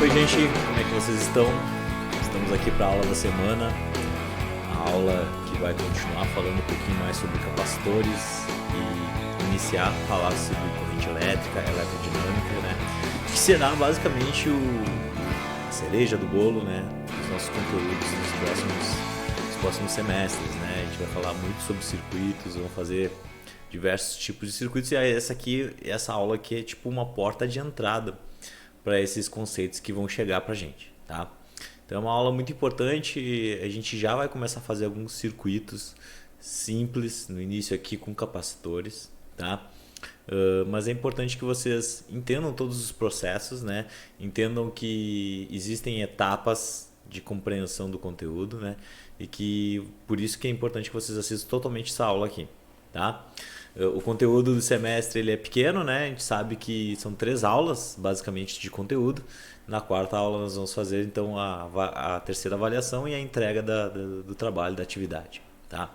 Oi gente, como é que vocês estão? Estamos aqui para a aula da semana, a aula que vai continuar falando um pouquinho mais sobre capacitores e iniciar a falar sobre corrente elétrica, eletrodinâmica, né? Que será basicamente a cereja do bolo, né? Dos nossos conteúdos nos próximos semestres, né? A gente vai falar muito sobre circuitos, vamos fazer diversos tipos de circuitos e essa aula aqui é tipo uma porta de entrada para esses conceitos que vão chegar para a gente, tá? Então é uma aula muito importante, a gente já vai começar a fazer alguns circuitos simples no início aqui com capacitores, tá? Mas é importante que vocês entendam todos os processos, né? Entendam que existem etapas de compreensão do conteúdo, né? E que por isso que é importante que vocês assistam totalmente essa aula aqui, tá? O conteúdo do semestre ele é pequeno, né? A gente sabe que são 3 aulas basicamente de conteúdo. Na quarta aula nós vamos fazer então a terceira avaliação e a entrega do trabalho, da atividade, tá?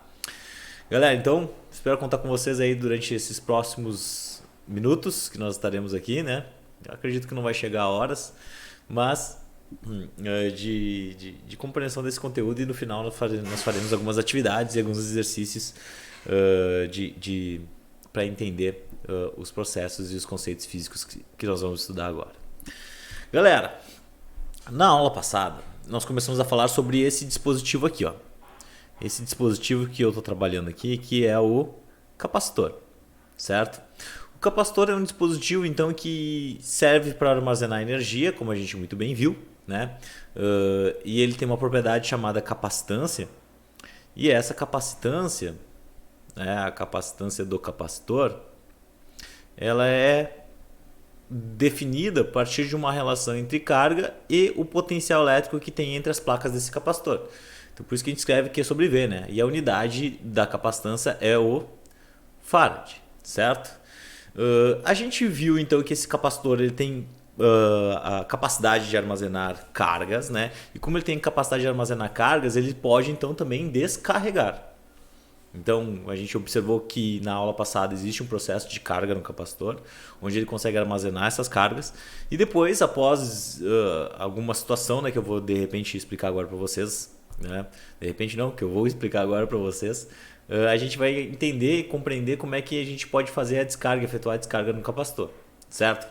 Galera, então espero contar com vocês aí durante esses próximos minutos que nós estaremos aqui, né? Eu acredito que não vai chegar a horas, mas de compreensão desse conteúdo, e no final nós faremos algumas atividades e alguns exercícios para entender os processos e os conceitos físicos que nós vamos estudar agora. Galera, na aula passada nós começamos a falar sobre esse dispositivo aqui, ó. Esse dispositivo que eu estou trabalhando aqui, que é o capacitor, certo? O capacitor é um dispositivo então que serve para armazenar energia, como a gente muito bem viu, né? E ele tem uma propriedade chamada capacitância, e essa capacitância, a capacitância do capacitor, ela é definida a partir de uma relação entre carga e o potencial elétrico que tem entre as placas desse capacitor. Então por isso que a gente escreve que é sobre V, né? E a unidade da capacitância é o farad, certo? A gente viu então que esse capacitor ele tem a capacidade de armazenar cargas, né? E como ele tem capacidade de armazenar cargas, ele pode então também descarregar. Então, a gente observou que na aula passada existe um processo de carga no capacitor, onde ele consegue armazenar essas cargas. E depois, após alguma situação, né, que eu vou de repente explicar agora para vocês, né? De repente não, que eu vou explicar agora para vocês, a gente vai entender e compreender como é que a gente pode fazer a descarga, efetuar a descarga no capacitor, certo?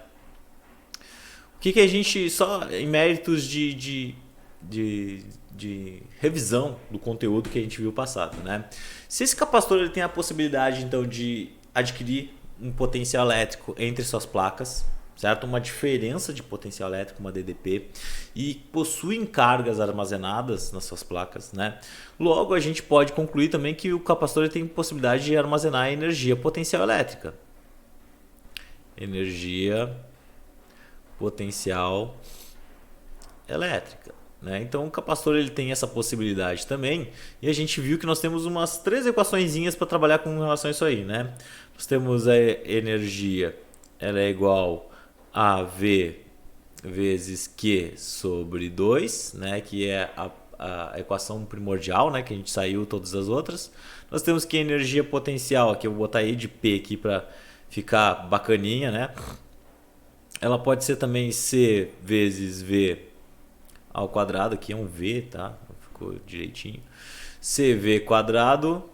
O que a gente, só em méritos de revisão do conteúdo que a gente viu passado, né? Se esse capacitor ele tem a possibilidade então de adquirir um potencial elétrico entre suas placas, certo? Uma diferença de potencial elétrico, uma DDP, e possuem cargas armazenadas nas suas placas, né? Logo a gente pode concluir também que o capacitor ele tem possibilidade de armazenar energia potencial elétrica. Energia potencial elétrica. Então o capacitor ele tem essa possibilidade também, e a gente viu que nós temos umas 3 equaçõezinhas para trabalhar com relação a isso aí, né? Nós temos a energia, ela é igual a V vezes Q sobre 2, né? Que é a equação primordial, né? Que a gente saiu todas as outras. Nós temos que a energia potencial, aqui eu vou botar E de P aqui para ficar bacaninha, né? Ela pode ser também C vezes V ao quadrado, aqui é um V, tá? Ficou direitinho. CV quadrado,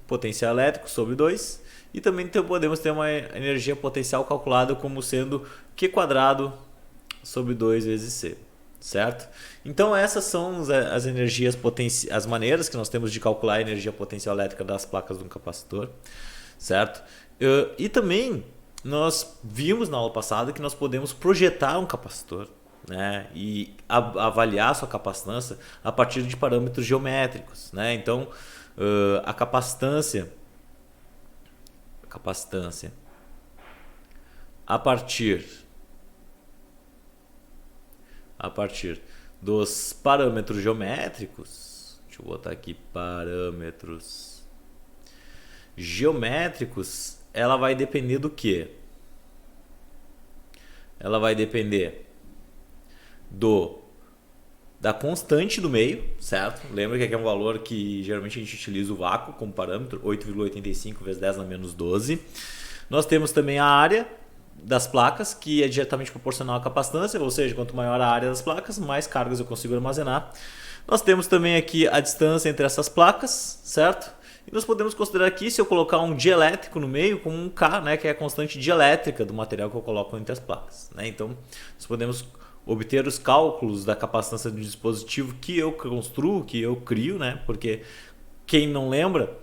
potencial elétrico sobre 2. E também podemos ter uma energia potencial calculada como sendo Q quadrado sobre 2 vezes C, certo? Então essas são as energias as maneiras que nós temos de calcular a energia potencial elétrica das placas de um capacitor, certo? E também nós vimos na aula passada que nós podemos projetar um capacitor, né, e avaliar sua capacitância a partir de parâmetros geométricos, né? Então a capacitância a partir dos parâmetros geométricos, deixa eu botar aqui parâmetros geométricos, ela vai depender do quê? Ela vai depender da constante do meio, certo? Lembra que aqui é um valor que geralmente a gente utiliza o vácuo como parâmetro, 8,85 vezes 10 na menos 12. Nós temos também a área das placas, que é diretamente proporcional à capacitância, ou seja, quanto maior a área das placas, mais cargas eu consigo armazenar. Nós temos também aqui a distância entre essas placas, certo? E nós podemos considerar aqui, se eu colocar um dielétrico no meio, como um K, né, que é a constante dielétrica do material que eu coloco entre as placas, né? Então, nós podemos obter os cálculos da capacitância do dispositivo que eu construo, que eu crio, né? Porque quem não lembra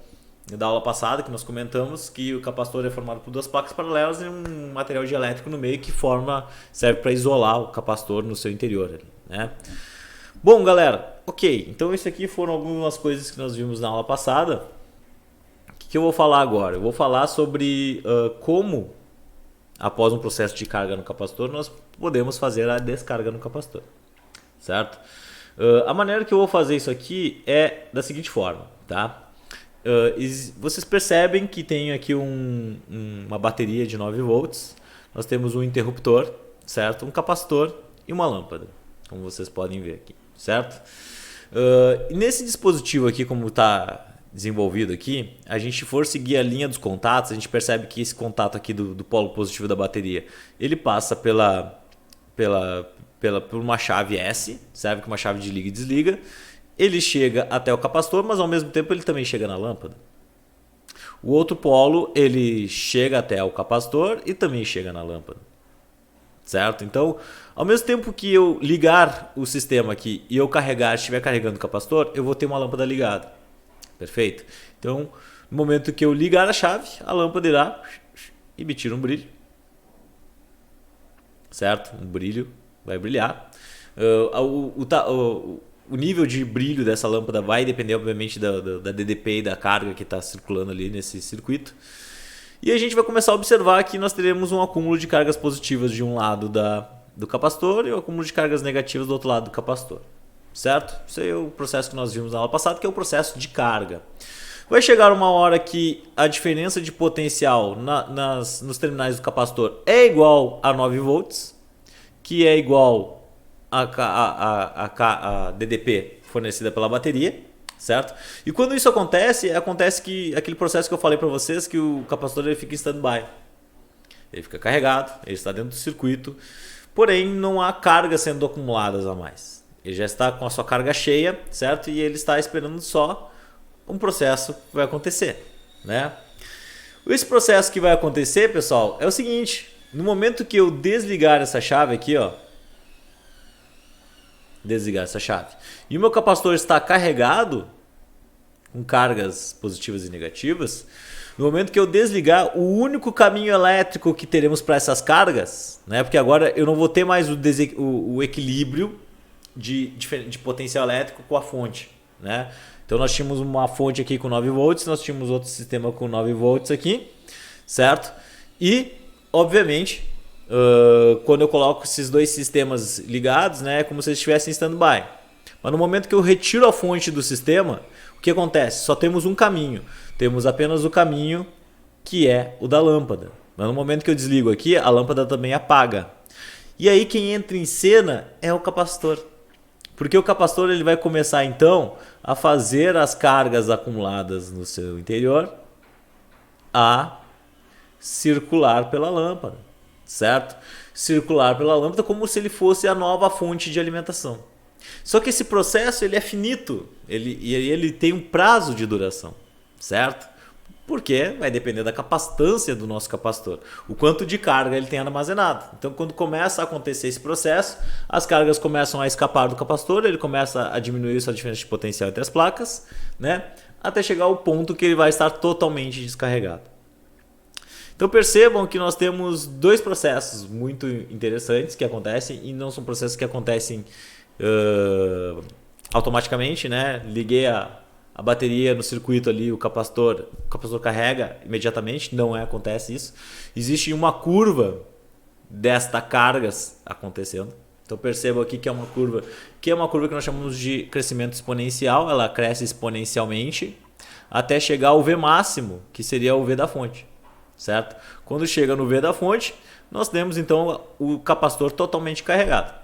da aula passada que nós comentamos que o capacitor é formado por duas placas paralelas e um material dielétrico no meio que serve para isolar o capacitor no seu interior, né? Bom, galera, ok, então isso aqui foram algumas coisas que nós vimos na aula passada. O que eu vou falar agora? Eu vou falar sobre como, após um processo de carga no capacitor, nós podemos fazer a descarga no capacitor, certo? A maneira que eu vou fazer isso aqui é da seguinte forma, tá? Vocês percebem que tem aqui uma bateria de 9 volts, nós temos um interruptor, certo? Um capacitor e uma lâmpada, como vocês podem ver aqui, certo? E nesse dispositivo aqui, como está desenvolvido aqui, a gente for seguir a linha dos contatos, a gente percebe que esse contato aqui do polo positivo da bateria, ele passa por uma chave S, serve como uma chave de liga e desliga. Ele chega até o capacitor, mas ao mesmo tempo ele também chega na lâmpada. O outro polo, ele chega até o capacitor e também chega na lâmpada, certo? Então, ao mesmo tempo que eu ligar o sistema aqui e eu estiver carregando o capacitor, eu vou ter uma lâmpada ligada. Perfeito? Então, no momento que eu ligar a chave, a lâmpada irá emitir um brilho. Certo? Um brilho vai brilhar. O nível de brilho dessa lâmpada vai depender, obviamente, da DDP e da carga que está circulando ali nesse circuito. E a gente vai começar a observar que nós teremos um acúmulo de cargas positivas de um lado do capacitor e um acúmulo de cargas negativas do outro lado do capacitor. Certo? Esse é o processo que nós vimos na aula passada, que é o processo de carga. Vai chegar uma hora que a diferença de potencial nos terminais do capacitor é igual a 9 volts, que é igual a DDP fornecida pela bateria, certo? E quando isso acontece que aquele processo que eu falei para vocês, que o capacitor ele fica em stand-by. Ele fica carregado, ele está dentro do circuito, porém não há cargas sendo acumuladas a mais. Ele já está com a sua carga cheia, certo? E ele está esperando só um processo que vai acontecer, né? Esse processo que vai acontecer, pessoal, é o seguinte. No momento que eu desligar essa chave aqui, ó, desligar essa chave, e o meu capacitor está carregado com cargas positivas e negativas, no momento que eu desligar, o único caminho elétrico que teremos para essas cargas, né? Porque agora eu não vou ter mais o equilíbrio de potencial elétrico com a fonte, né? Então nós tínhamos uma fonte aqui com 9 volts, nós tínhamos outro sistema com 9 volts aqui, certo? E, obviamente, quando eu coloco esses dois sistemas ligados, né, é como se eles estivessem em stand-by. Mas no momento que eu retiro a fonte do sistema, o que acontece? Só temos um caminho. Temos apenas o caminho que é o da lâmpada. Mas no momento que eu desligo aqui, a lâmpada também apaga. E aí quem entra em cena é o capacitor. Porque o capacitor ele vai começar então a fazer as cargas acumuladas no seu interior a circular pela lâmpada, certo? Circular pela lâmpada como se ele fosse a nova fonte de alimentação. Só que esse processo ele é finito, ele tem um prazo de duração, certo? Porque vai depender da capacitância do nosso capacitor, o quanto de carga ele tem armazenado. Então, quando começa a acontecer esse processo, as cargas começam a escapar do capacitor, ele começa a diminuir sua diferença de potencial entre as placas, né? Até chegar ao ponto que ele vai estar totalmente descarregado. Então, percebam que nós temos dois processos muito interessantes que acontecem e não são processos que acontecem automaticamente, né? Liguei a bateria no circuito ali, o capacitor carrega imediatamente, não acontece isso. Existe uma curva desta cargas acontecendo. Então percebam aqui que é uma curva que nós chamamos de crescimento exponencial, ela cresce exponencialmente até chegar ao V máximo, que seria o V da fonte, certo? Quando chega no V da fonte, nós temos então o capacitor totalmente carregado.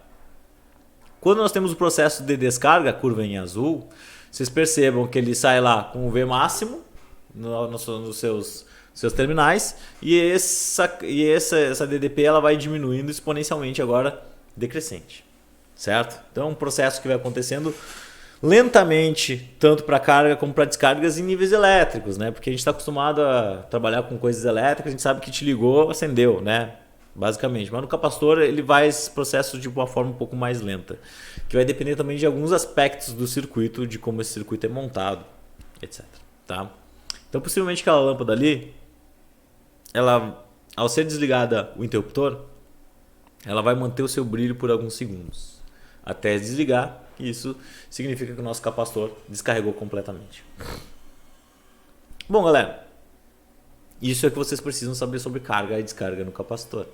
Quando nós temos o processo de descarga, a curva em azul, vocês percebam que ele sai lá com o V máximo nos seus seus terminais, e essa DDP ela vai diminuindo exponencialmente agora, decrescente, certo? Então é um processo que vai acontecendo lentamente, tanto para carga como para descargas em níveis elétricos, né? Porque a gente está acostumado a trabalhar com coisas elétricas, a gente sabe que te ligou, acendeu, né? Basicamente. Mas no capacitor ele vai esse processo de uma forma um pouco mais lenta, que vai depender também de alguns aspectos do circuito, de como esse circuito é montado, etc. Tá? Então possivelmente aquela lâmpada ali, ela, ao ser desligada o interruptor, ela vai manter o seu brilho por alguns segundos até desligar. Isso significa que o nosso capacitor descarregou completamente. Bom, galera, isso é o que vocês precisam saber sobre carga e descarga no capacitor.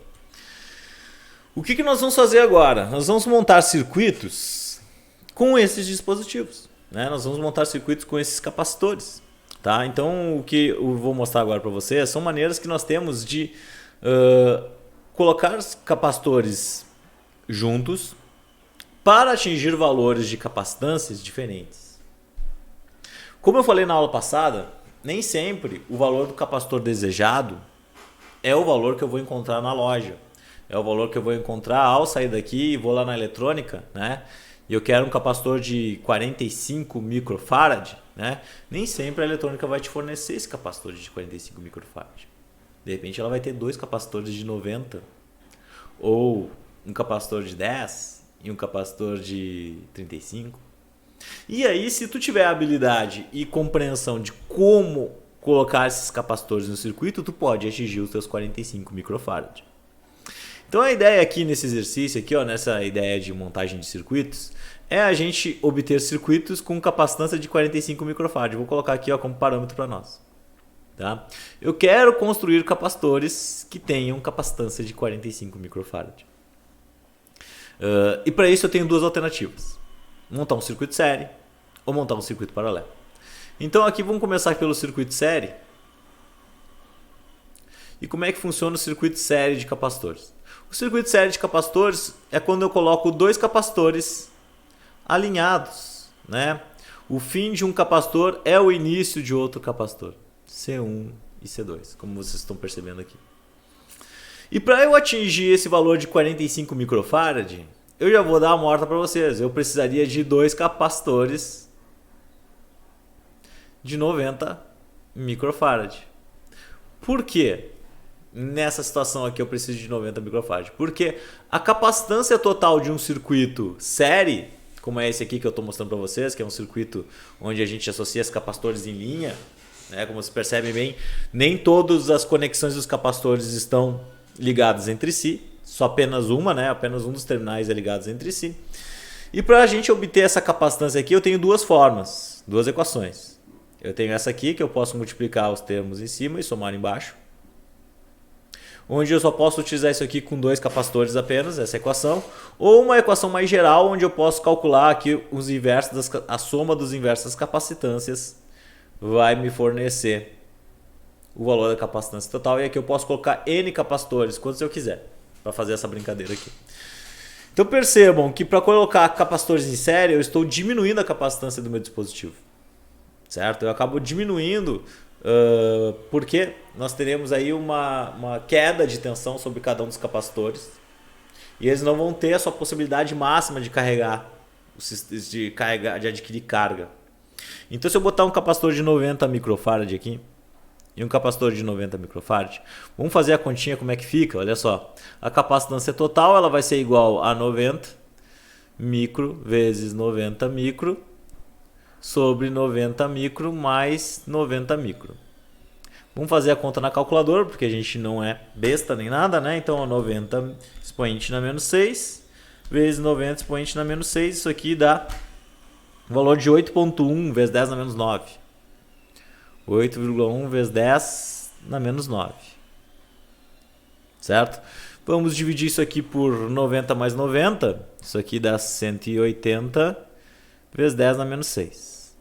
O que nós vamos fazer agora? Nós vamos montar circuitos com esses dispositivos, né? Nós vamos montar circuitos com esses capacitores, tá? Então, o que eu vou mostrar agora para vocês são maneiras que nós temos de colocar capacitores juntos para atingir valores de capacitâncias diferentes. Como eu falei na aula passada, nem sempre o valor do capacitor desejado é o valor que eu vou encontrar na loja. É o valor que eu vou encontrar ao sair daqui e vou lá na eletrônica, né? E eu quero um capacitor de 45 microfarad, né? Nem sempre a eletrônica vai te fornecer esse capacitor de 45 microfarad. De repente ela vai ter dois capacitores de 90 ou um capacitor de 10 e um capacitor de 35. E aí, se tu tiver habilidade e compreensão de como colocar esses capacitores no circuito, tu pode atingir os teus 45 microfarad. Então a ideia aqui nesse exercício, aqui, ó, nessa ideia de montagem de circuitos, é a gente obter circuitos com capacitância de 45 microfarad. Vou colocar aqui, ó, como parâmetro para nós. Tá? Eu quero construir capacitores que tenham capacitância de 45 microfarad. E para isso eu tenho duas alternativas. Montar um circuito série ou montar um circuito paralelo. Então aqui vamos começar pelo circuito série. E como é que funciona o circuito série de capacitores? O circuito série de capacitores é quando eu coloco dois capacitores alinhados, né? O fim de um capacitor é o início de outro capacitor, C1 e C2, como vocês estão percebendo aqui. E para eu atingir esse valor de 45 microfarad, eu já vou dar a morta para vocês. Eu precisaria de dois capacitores de 90 microfarad. Por quê? Nessa situação aqui eu preciso de 90 microfarad. Porque a capacitância total de um circuito série, como é esse aqui que eu estou mostrando para vocês, que é um circuito onde a gente associa os capacitores em linha, né? Como vocês percebem bem, nem todas as conexões dos capacitores estão ligados entre si, só apenas uma, né? Apenas um dos terminais é ligado entre si. E para a gente obter essa capacitância aqui, eu tenho duas formas, duas equações. Eu tenho essa aqui, que eu posso multiplicar os termos em cima e somar embaixo, onde eu só posso utilizar isso aqui com dois capacitores apenas, essa equação, ou uma equação mais geral, onde eu posso calcular aqui os inversos a soma dos inversos das capacitâncias vai me fornecer o valor da capacitância total, e aqui eu posso colocar N capacitores, quantos eu quiser, para fazer essa brincadeira aqui. Então percebam que para colocar capacitores em série, eu estou diminuindo a capacitância do meu dispositivo, certo? Eu acabo diminuindo porque nós teremos aí uma queda de tensão sobre cada um dos capacitores, e eles não vão ter a sua possibilidade máxima de carregar, de adquirir carga. Então se eu botar um capacitor de 90 microfarad aqui, e um capacitor de 90 microfarad, vamos fazer a continha como é que fica, olha só. A capacitância total ela vai ser igual a 90 micro vezes 90 micro sobre 90 micro mais 90 micro. Vamos fazer a conta na calculadora, porque a gente não é besta nem nada, né? Então 90 expoente na menos 6 vezes 90 expoente na menos 6, isso aqui dá o valor de 8,1 vezes 10 na menos 9. 8,1 vezes 10 na menos 9. Certo? Vamos dividir isso aqui por 90 mais 90. Isso aqui dá 180 vezes 10 na menos 6.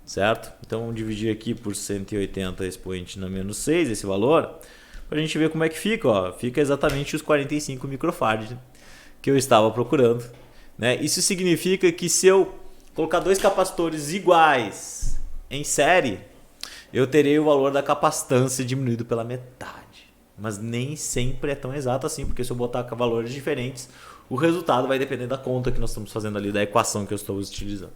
Certo? Então vamos dividir aqui por 180 expoente na menos 6, esse valor, para a gente ver como é que fica. Ó. Fica exatamente os 45 microfarad que eu estava procurando, né? Isso significa que se eu colocar dois capacitores iguais em série, eu terei o valor da capacitância diminuído pela metade. Mas nem sempre é tão exato assim, porque se eu botar valores diferentes, o resultado vai depender da conta que nós estamos fazendo ali, da equação que eu estou utilizando.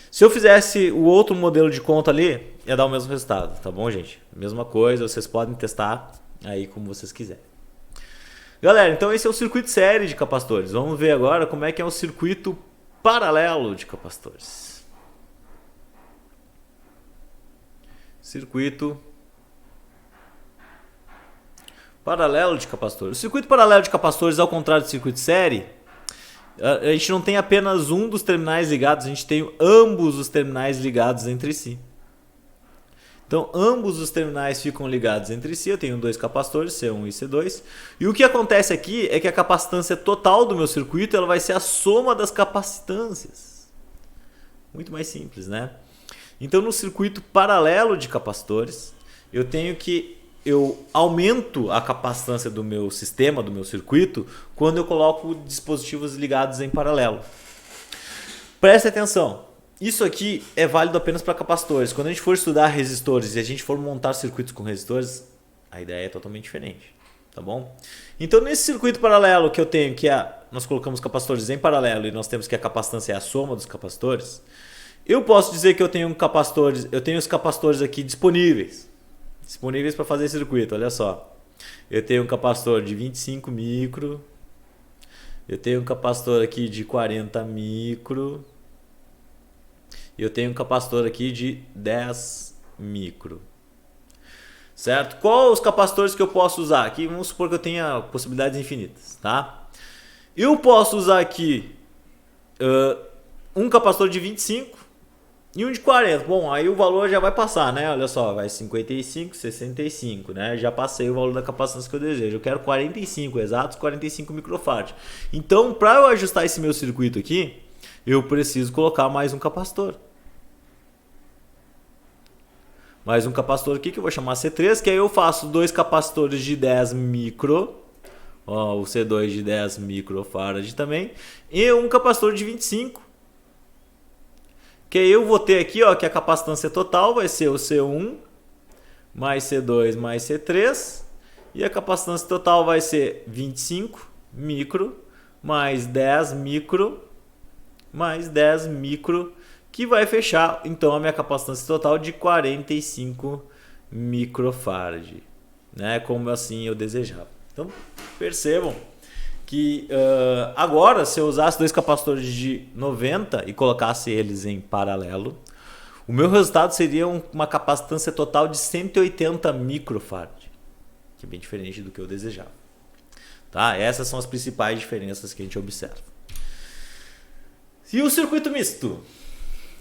Se eu fizesse o outro modelo de conta ali, ia dar o mesmo resultado, tá bom, gente? Mesma coisa, vocês podem testar aí como vocês quiserem. Galera, então esse é o circuito série de capacitores. Vamos ver agora como é que é o circuito paralelo de capacitores. Circuito paralelo de capacitores. O circuito paralelo de capacitores, ao contrário do circuito série, a gente não tem apenas um dos terminais ligados, a gente tem ambos os terminais ligados entre si. Então, ambos os terminais ficam ligados entre si. Eu tenho dois capacitores, C1 e C2. E o que acontece aqui é que a capacitância total do meu circuito ela vai ser a soma das capacitâncias. Muito mais simples, né? Então, no circuito paralelo de capacitores, eu aumento a capacitância do meu sistema, do meu circuito, quando eu coloco dispositivos ligados em paralelo. Preste atenção. Isso aqui é válido apenas para capacitores. Quando a gente for estudar resistores e a gente for montar circuitos com resistores, a ideia é totalmente diferente, tá bom? Então, nesse circuito paralelo que eu tenho, nós colocamos capacitores em paralelo e nós temos que a capacitância é a soma dos capacitores, eu posso dizer que eu tenho os capacitores aqui disponíveis para fazer circuito, olha só. Eu tenho um capacitor de 25 micro, eu tenho um capacitor aqui de 40 micro, e eu tenho um capacitor aqui de 10 micro. Certo? Quais os capacitores que eu posso usar? Aqui vamos supor que eu tenha possibilidades infinitas, tá? Eu posso usar aqui um capacitor de 25 e um de 40. Bom, aí o valor já vai passar, né? Olha só, vai 55, 65, né? Já passei o valor da capacitância que eu desejo. Eu quero 45, exatos 45 microfarad. Então, para eu ajustar esse meu circuito aqui, eu preciso colocar mais um capacitor. Mais um capacitor aqui que eu vou chamar C3, que aí eu faço dois capacitores de 10 micro, ó, o C2 de 10 microfarad também, e um capacitor de 25, que aí eu vou ter aqui, ó, que a capacitância total vai ser o C1 mais C2 mais C3, e a capacitância total vai ser 25 micro mais 10 micro mais 10 micro, que vai fechar então a minha capacitância total de 45 microfarad, né? Como assim eu desejava. Então percebam que agora, se eu usasse dois capacitores de 90 e colocasse eles em paralelo, o meu resultado seria uma capacitância total de 180 microfarad, que é bem diferente do que eu desejava. Tá? Essas são as principais diferenças que a gente observa. E o circuito misto?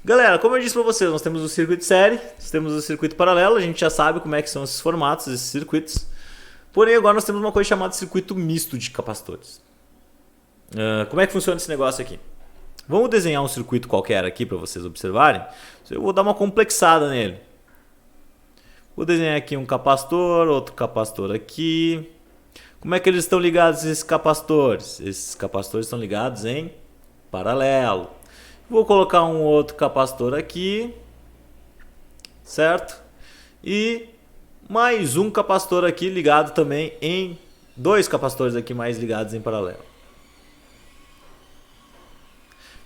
Galera, como eu disse para vocês, nós temos o circuito série, nós temos o circuito paralelo, a gente já sabe como é que são esses formatos, esses circuitos. Porém, agora nós temos uma coisa chamada circuito misto de capacitores. Como é que funciona esse negócio aqui? Vamos desenhar um circuito qualquer aqui para vocês observarem. Eu vou dar uma complexada nele. Vou desenhar aqui um capacitor, outro capacitor aqui. Como é que eles estão ligados, esses capacitores? Esses capacitores estão ligados em paralelo. Vou colocar um outro capacitor aqui, certo? E mais um capacitor aqui ligado também em dois capacitores aqui mais ligados em paralelo.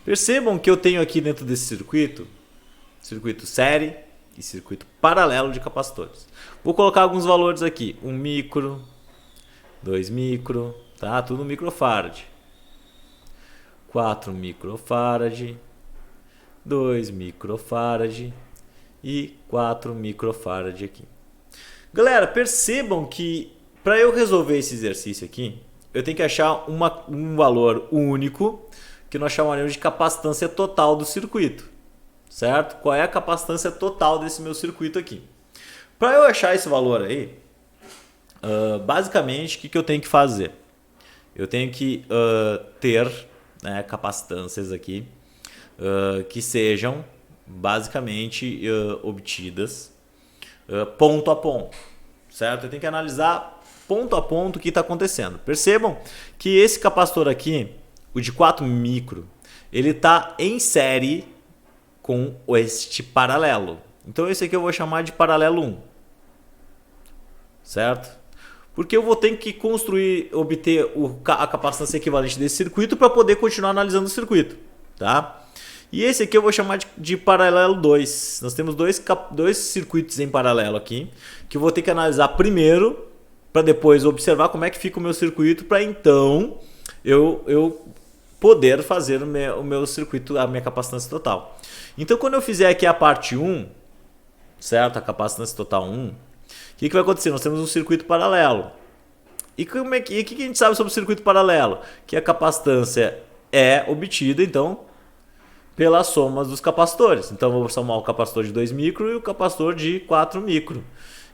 Percebam que eu tenho aqui dentro desse circuito série e circuito paralelo de capacitores. Vou colocar alguns valores aqui, 1 micro, 2 micro, tá? Tudo microfarad. 4 microfarad, 2 microfarad e 4 microfarad aqui. Galera, percebam que para eu resolver esse exercício aqui, eu tenho que achar um valor único que nós chamaremos de capacitância total do circuito, certo? Qual é a capacitância total desse meu circuito aqui? Para eu achar esse valor aí, basicamente, o que eu tenho que fazer? Eu tenho que ter, né, capacitâncias aqui que sejam basicamente obtidas ponto a ponto, certo? Eu tenho que analisar ponto a ponto o que está acontecendo. Percebam que esse capacitor aqui, o de 4 micro, ele está em série com este paralelo. Então esse aqui eu vou chamar de paralelo 1. Certo? Porque eu vou ter que obter a capacitância equivalente desse circuito para poder continuar analisando o circuito. Tá? E esse aqui eu vou chamar de paralelo 2. Nós temos dois circuitos em paralelo aqui, que eu vou ter que analisar primeiro, para depois observar como é que fica o meu circuito, para então eu poder fazer o meu circuito, a minha capacitância total. Então quando eu fizer aqui a parte 1, certo? A capacitância total 1, o que vai acontecer? Nós temos um circuito paralelo. E o que a gente sabe sobre o circuito paralelo? Que a capacitância é obtida, então, pelas somas dos capacitores. Então, eu vou somar o capacitor de 2 micro e o capacitor de 4 micro.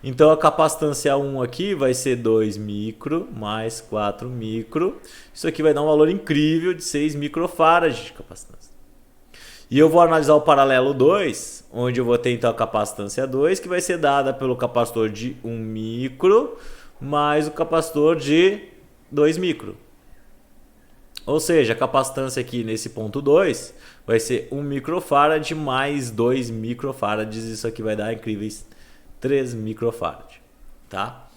Então, a capacitância 1 aqui vai ser 2 micro mais 4 micro. Isso aqui vai dar um valor incrível de 6 microfarads de capacitância. E eu vou analisar o paralelo 2, onde eu vou ter então a capacitância 2, que vai ser dada pelo capacitor de 1 micro mais o capacitor de 2 micro. Ou seja, a capacitância aqui nesse ponto 2 vai ser 1 microfarad mais 2 microfarads. Isso aqui vai dar incríveis 3 microfarads. Tá?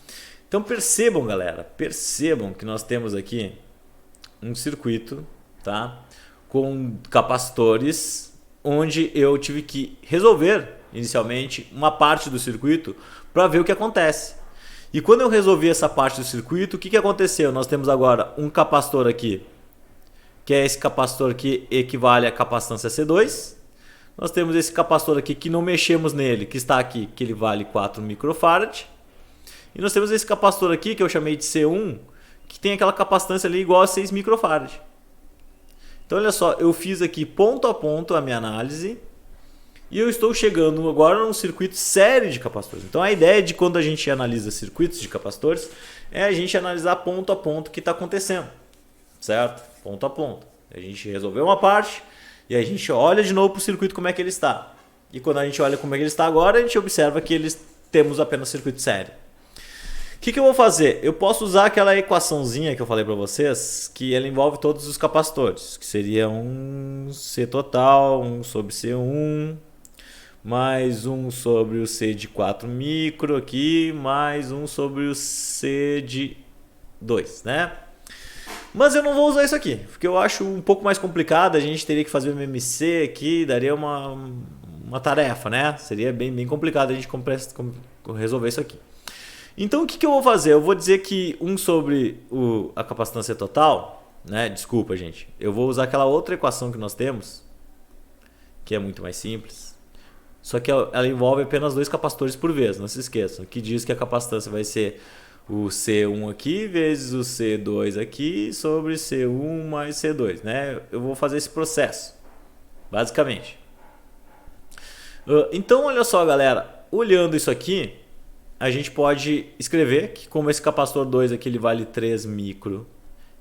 Então percebam, galera, percebam que nós temos aqui um circuito, tá? Com capacitores, onde eu tive que resolver inicialmente uma parte do circuito para ver o que acontece. E quando eu resolvi essa parte do circuito, o que aconteceu? Nós temos agora um capacitor aqui, que é esse capacitor que equivale à capacitância C2. Nós temos esse capacitor aqui que não mexemos nele, que está aqui, que ele vale 4 microfarad. E nós temos esse capacitor aqui, que eu chamei de C1, que tem aquela capacitância ali igual a 6 microfarad. Então olha só, eu fiz aqui ponto a ponto a minha análise e eu estou chegando agora num circuito sério de capacitores. Então a ideia de quando a gente analisa circuitos de capacitores é a gente analisar ponto a ponto o que está acontecendo, certo? Ponto a ponto. A gente resolveu uma parte e a gente olha de novo para o circuito como é que ele está. E quando a gente olha como é que ele está agora, a gente observa que temos apenas circuito sério. O que eu vou fazer? Eu posso usar aquela equaçãozinha que eu falei para vocês, que ela envolve todos os capacitores, que seria um C total, 1 sobre C1, mais 1 sobre o C de 4 micro aqui, mais 1 sobre o C de 2, né? Mas eu não vou usar isso aqui, porque eu acho um pouco mais complicado, a gente teria que fazer o MMC aqui, daria uma tarefa, né? Seria bem complicado a gente resolver isso aqui. Então o que eu vou fazer? Eu vou dizer que 1 sobre a capacitância total, né? Desculpa, gente. Eu vou usar aquela outra equação que nós temos, que é muito mais simples. Só que ela envolve apenas 2 capacitores por vez, não se esqueçam. Que diz que a capacitância vai ser o C1 aqui vezes o C2 aqui sobre C1 mais C2, né? Eu vou fazer esse processo, basicamente. Então, olha só, galera. Olhando isso aqui, a gente pode escrever que como esse capacitor 2 aqui ele vale 3 micro,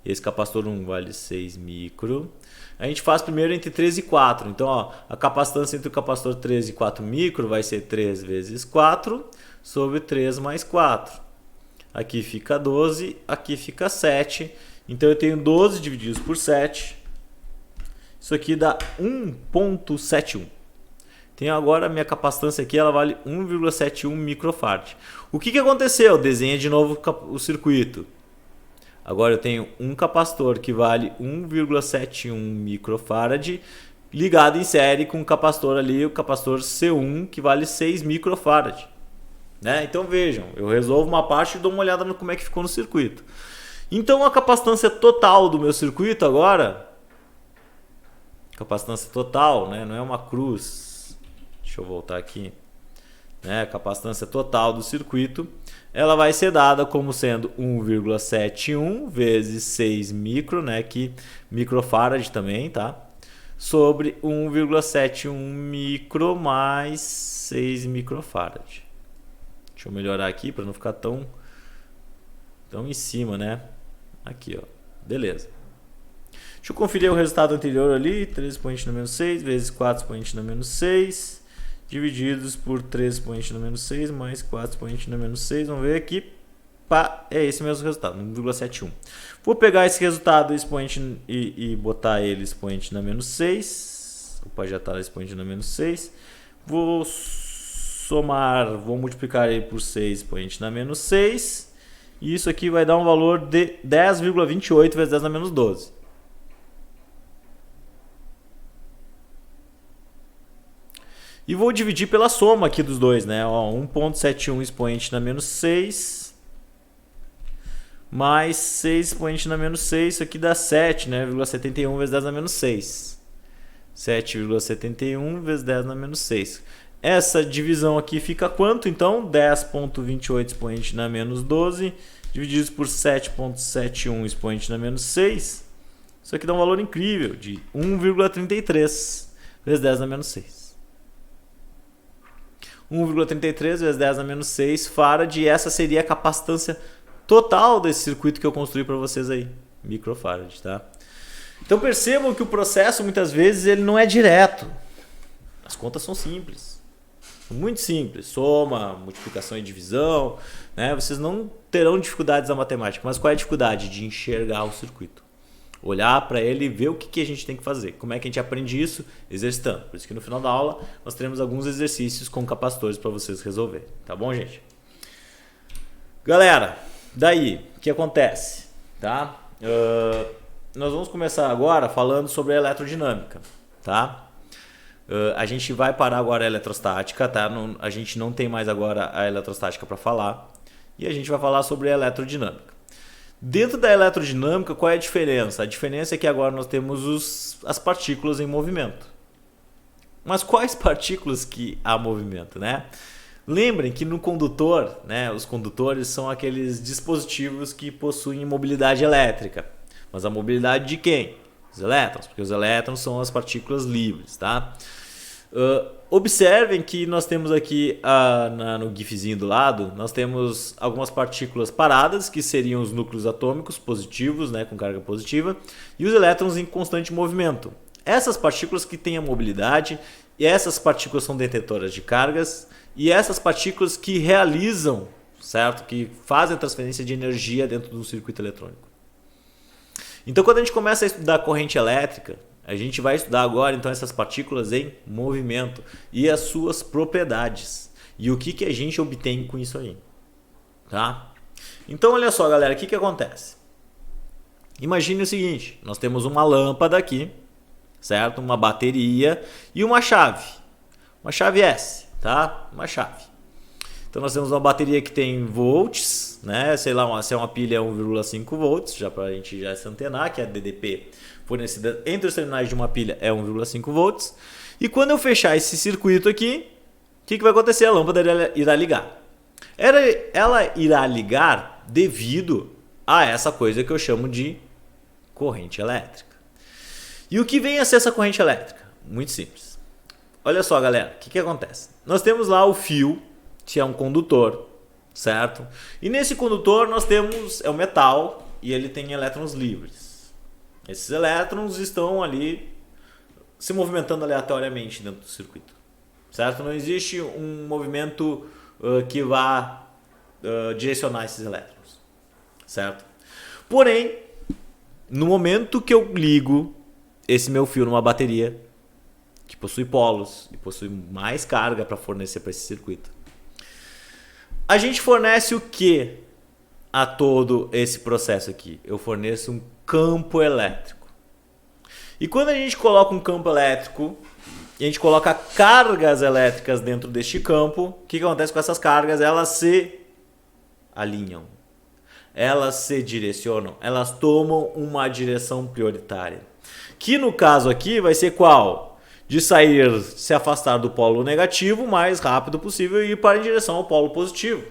e esse capacitor 1 vale 6 micro, a gente faz primeiro entre 3 e 4. Então, ó, a capacitância entre o capacitor 3 e 4 micro vai ser 3 vezes 4 sobre 3 mais 4. Aqui fica 12, aqui fica 7. Então, eu tenho 12 divididos por 7. Isso aqui dá 1,71. Tenho agora a minha capacitância aqui, ela vale 1,71 microfarad. O que aconteceu? Desenha de novo o circuito. Agora eu tenho um capacitor que vale 1,71 microfarad ligado em série com um capacitor ali, o capacitor C1, que vale 6 microfarad. Né? Então vejam, eu resolvo uma parte e dou uma olhada no como é que ficou no circuito. Então a capacitância total do meu circuito agora, capacitância total, né? Não é uma cruz. Deixa eu voltar aqui. A capacitância total do circuito, ela vai ser dada como sendo 1,71 vezes 6 micro, né, que microfarad também, tá? Sobre 1,71 micro mais 6 microfarad. Deixa eu melhorar aqui para não ficar tão em cima, né? Aqui, ó. Beleza. Deixa eu conferir o resultado anterior ali, 3 expoente no menos 6 vezes 4 expoente no menos 6. Divididos por 3 expoente no menos 6 mais 4 expoente no menos 6. Vamos ver aqui. Pá, é esse mesmo resultado, 1,71. Vou pegar esse resultado expoente e botar ele expoente na menos 6. Opa, já está expoente na menos 6. Vou somar, vou multiplicar ele por 6 expoente na menos 6. E isso aqui vai dar um valor de 10,28 vezes 10 na menos 12. E vou dividir pela soma aqui dos dois, né? 1,71 expoente na menos 6 mais 6 expoente na menos 6, isso aqui dá 7, né? 0,71 vezes 10 na menos 6. 7,71 vezes 10 na menos 6. Essa divisão aqui fica quanto? Então, 10,28 expoente na menos 12, dividido por 7,71 expoente na menos 6. Isso aqui dá um valor incrível de 1,33 vezes 10 na menos 6. 1,33 vezes 10 na menos 6 farad, e essa seria a capacitância total desse circuito que eu construí para vocês aí, microfarad, tá? Então percebam que o processo muitas vezes ele não é direto. As contas são simples, muito simples, soma, multiplicação e divisão, né? Vocês não terão dificuldades na matemática, mas qual é a dificuldade? De enxergar o circuito, olhar para ele e ver o que a gente tem que fazer. Como é que a gente aprende isso? Exercitando. Por isso que no final da aula nós teremos alguns exercícios com capacitores para vocês resolverem. Tá bom, gente? Galera, daí, o que acontece? Tá? Nós vamos começar agora falando sobre a eletrodinâmica. Tá? A gente vai parar agora a eletrostática. Tá? A gente não tem mais agora a eletrostática para falar. E a gente vai falar sobre a eletrodinâmica. Dentro da eletrodinâmica, qual é a diferença? A diferença é que agora nós temos as partículas em movimento. Mas quais partículas que há movimento, né? Lembrem que no condutor, né, os condutores são aqueles dispositivos que possuem mobilidade elétrica. Mas a mobilidade de quem? Os elétrons, porque os elétrons são as partículas livres, tá? Observem que nós temos aqui no gifzinho do lado, nós temos algumas partículas paradas, que seriam os núcleos atômicos positivos, né, com carga positiva, e os elétrons em constante movimento. Essas partículas que têm a mobilidade, e essas partículas são detetoras de cargas, e essas partículas que realizam, certo? Que fazem a transferência de energia dentro do circuito eletrônico. Então, quando a gente começa a estudar corrente elétrica, a gente vai estudar agora então essas partículas em movimento e as suas propriedades. E o que a gente obtém com isso aí. Tá? Então olha só, galera, o que acontece? Imagine o seguinte, nós temos uma lâmpada aqui, certo? Uma bateria e uma chave. Uma chave S, tá? Uma chave. Então nós temos uma bateria que tem volts, né? Sei lá, se é uma pilha 1,5 volts, já para a gente já se antenar, que é a DDP fornecida entre os terminais de uma pilha é 1,5 volts. E quando eu fechar esse circuito aqui, o que vai acontecer? A lâmpada irá ligar. Ela irá ligar devido a essa coisa que eu chamo de corrente elétrica. E o que vem a ser essa corrente elétrica? Muito simples. Olha só, galera, o que acontece? Nós temos lá o fio, que é um condutor, certo? E nesse condutor nós temos o metal e ele tem elétrons livres. Esses elétrons estão ali se movimentando aleatoriamente dentro do circuito, certo? Não existe um movimento que vá direcionar esses elétrons, certo? Porém, no momento que eu ligo esse meu fio numa bateria que possui polos e possui mais carga para fornecer para esse circuito, a gente fornece o que a todo esse processo aqui? Eu forneço um campo elétrico. E quando a gente coloca um campo elétrico e a gente coloca cargas elétricas dentro deste campo, o que acontece com essas cargas? Elas se alinham, elas se direcionam, elas tomam uma direção prioritária. Que no caso aqui vai ser qual? De sair, se afastar do polo negativo o mais rápido possível e ir para em direção ao polo positivo.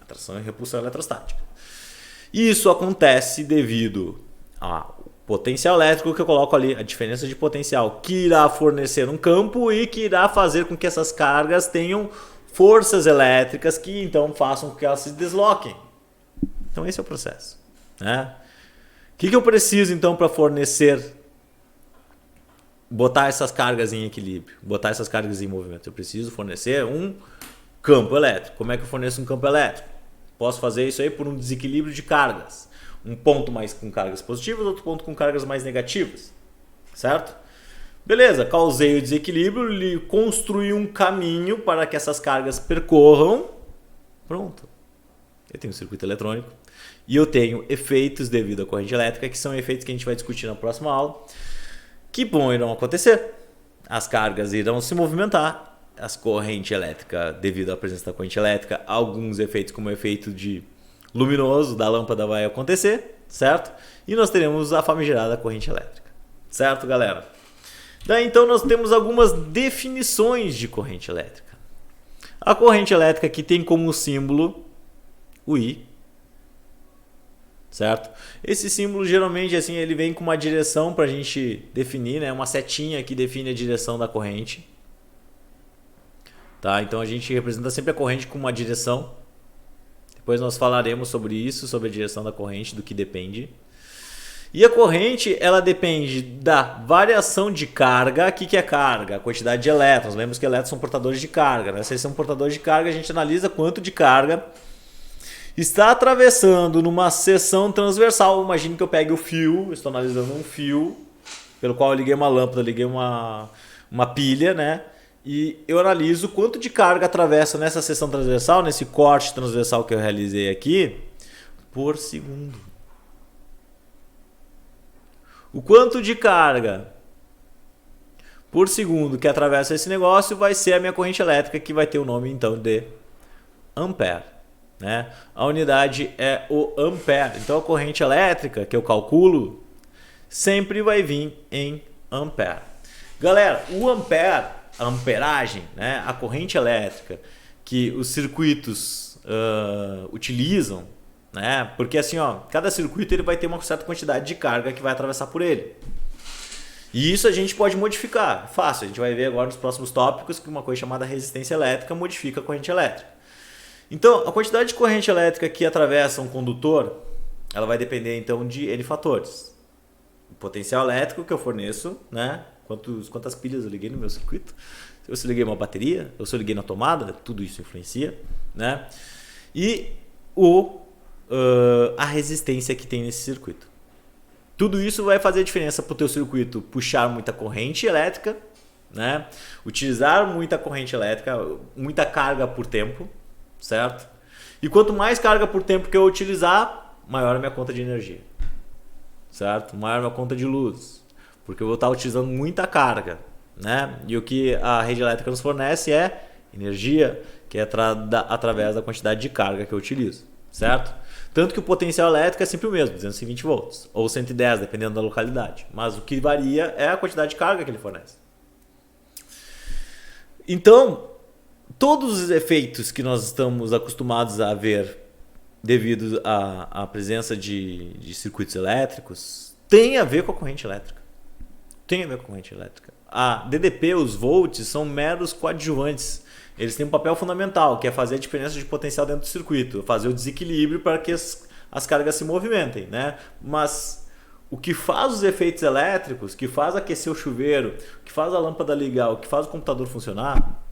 Atração e repulsão eletrostática. Isso acontece devido ao potencial elétrico que eu coloco ali, a diferença de potencial, que irá fornecer um campo e que irá fazer com que essas cargas tenham forças elétricas que então façam com que elas se desloquem. Então esse é o processo, né? O que eu preciso então para fornecer, botar essas cargas em equilíbrio, botar essas cargas em movimento? Eu preciso fornecer um campo elétrico. Como é que eu forneço um campo elétrico? Posso fazer isso aí por um desequilíbrio de cargas. Um ponto mais com cargas positivas, outro ponto com cargas mais negativas. Certo? Beleza, causei o desequilíbrio, ele construí um caminho para que essas cargas percorram. Pronto. Eu tenho um circuito eletrônico. E eu tenho efeitos devido à corrente elétrica, que são efeitos que a gente vai discutir na próxima aula, que irão acontecer. As cargas irão se movimentar, as correntes elétricas, devido à presença da corrente elétrica, alguns efeitos como o efeito de luminoso da lâmpada vai acontecer, certo? E nós teremos a famigerada corrente elétrica, certo, galera? Daí então nós temos algumas definições de corrente elétrica. A corrente elétrica que tem como símbolo o I, certo? Esse símbolo geralmente assim ele vem com uma direção para a gente definir, né? Uma setinha que define a direção da corrente, tá? Então a gente representa sempre a corrente com uma direção. Depois nós falaremos sobre isso, sobre a direção da corrente, do que depende. E a corrente, ela depende da variação de carga. O que é carga? A quantidade de elétrons. Lembra que elétrons são portadores de carga, né? Se eles são portadores de carga, a gente analisa quanto de carga está atravessando numa seção transversal. Imagine que eu pegue o fio, estou analisando um fio pelo qual eu liguei uma lâmpada, liguei uma pilha, né? E eu analiso quanto de carga atravessa nessa seção transversal, nesse corte transversal que eu realizei aqui, por segundo. O quanto de carga por segundo que atravessa esse negócio vai ser a minha corrente elétrica, que vai ter o nome então de ampere, né? A unidade é o ampere. Então a corrente elétrica que eu calculo sempre vai vir em ampere. Galera, o ampere, a amperagem, né? A corrente elétrica que os circuitos utilizam, né? Porque assim, ó, cada circuito ele vai ter uma certa quantidade de carga que vai atravessar por ele. E isso a gente pode modificar. Fácil, a gente vai ver agora nos próximos tópicos que uma coisa chamada resistência elétrica modifica a corrente elétrica. Então, a quantidade de corrente elétrica que atravessa um condutor, ela vai depender então de N fatores. O potencial elétrico que eu forneço, né? Quantas pilhas eu liguei no meu circuito, se eu liguei uma bateria, ou se eu liguei na tomada, tudo isso influencia, né? E a resistência que tem nesse circuito. Tudo isso vai fazer diferença para o teu circuito puxar muita corrente elétrica, né? Utilizar muita corrente elétrica, muita carga por tempo, certo? E quanto mais carga por tempo que eu utilizar, maior a minha conta de energia, certo? Maior a minha conta de luz, porque eu vou estar utilizando muita carga, né? E o que a rede elétrica nos fornece é energia, que é através da quantidade de carga que eu utilizo, certo? Tanto que o potencial elétrico é sempre o mesmo, 220 volts ou 110, dependendo da localidade. Mas o que varia é a quantidade de carga que ele fornece. Então, todos os efeitos que nós estamos acostumados a ver devido à presença de circuitos elétricos têm a ver com a corrente elétrica. Tem a ver com a corrente elétrica. A DDP, os volts, são meros coadjuvantes. Eles têm um papel fundamental, que é fazer a diferença de potencial dentro do circuito, fazer o desequilíbrio para que as cargas se movimentem, né? Mas o que faz os efeitos elétricos, o que faz aquecer o chuveiro, o que faz a lâmpada ligar, o que faz o computador funcionar,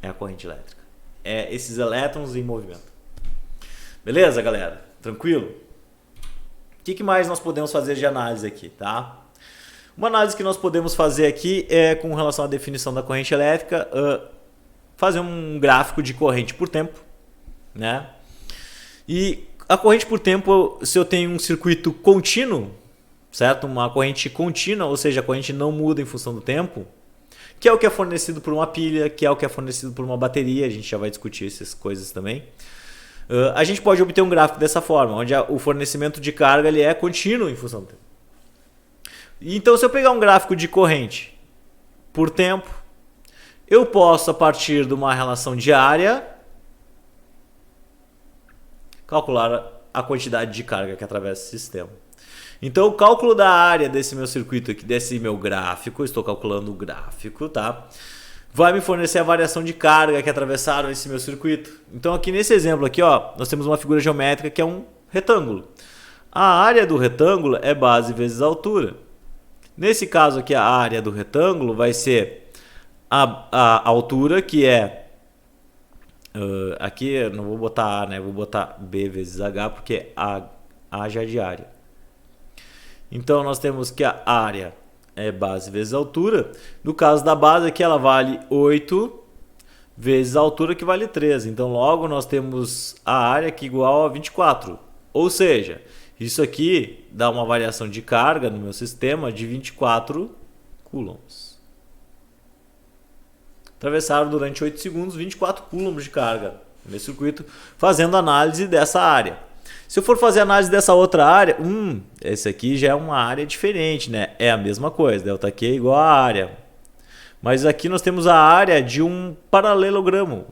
é a corrente elétrica. É esses elétrons em movimento. Beleza, galera? Tranquilo? O que mais nós podemos fazer de análise aqui, tá? Uma análise que nós podemos fazer aqui é com relação à definição da corrente elétrica, fazer um gráfico de corrente por tempo, né? E a corrente por tempo, se eu tenho um circuito contínuo, certo? Uma corrente contínua, ou seja, a corrente não muda em função do tempo, que é o que é fornecido por uma pilha, que é o que é fornecido por uma bateria, a gente já vai discutir essas coisas também. A gente pode obter um gráfico dessa forma, onde o fornecimento de carga ele é contínuo em função do tempo. Então, se eu pegar um gráfico de corrente por tempo, eu posso, a partir de uma relação diária, calcular a quantidade de carga que atravessa o sistema. Então, o cálculo da área desse meu circuito aqui, desse meu gráfico, estou calculando o gráfico, tá? Vai me fornecer a variação de carga que atravessaram esse meu circuito. Então, aqui nesse exemplo aqui, ó, nós temos uma figura geométrica que é um retângulo. A área do retângulo é base vezes a altura. Nesse caso aqui, a área do retângulo vai ser a altura, que é aqui eu não vou botar A, né? Vou botar B vezes H, porque A já é de área. Então nós temos que a área é base vezes altura. No caso da base aqui, ela vale 8 vezes a altura, que vale 13. Então, logo, nós temos a área aqui igual a 24. Ou seja, isso aqui dá uma variação de carga no meu sistema de 24 coulombs. Atravessaram durante 8 segundos 24 coulombs de carga no meu circuito, fazendo análise dessa área. Se eu for fazer análise dessa outra área, esse aqui já é uma área diferente, né? É a mesma coisa, ΔQ é igual a área. Mas aqui nós temos a área de um paralelogramo.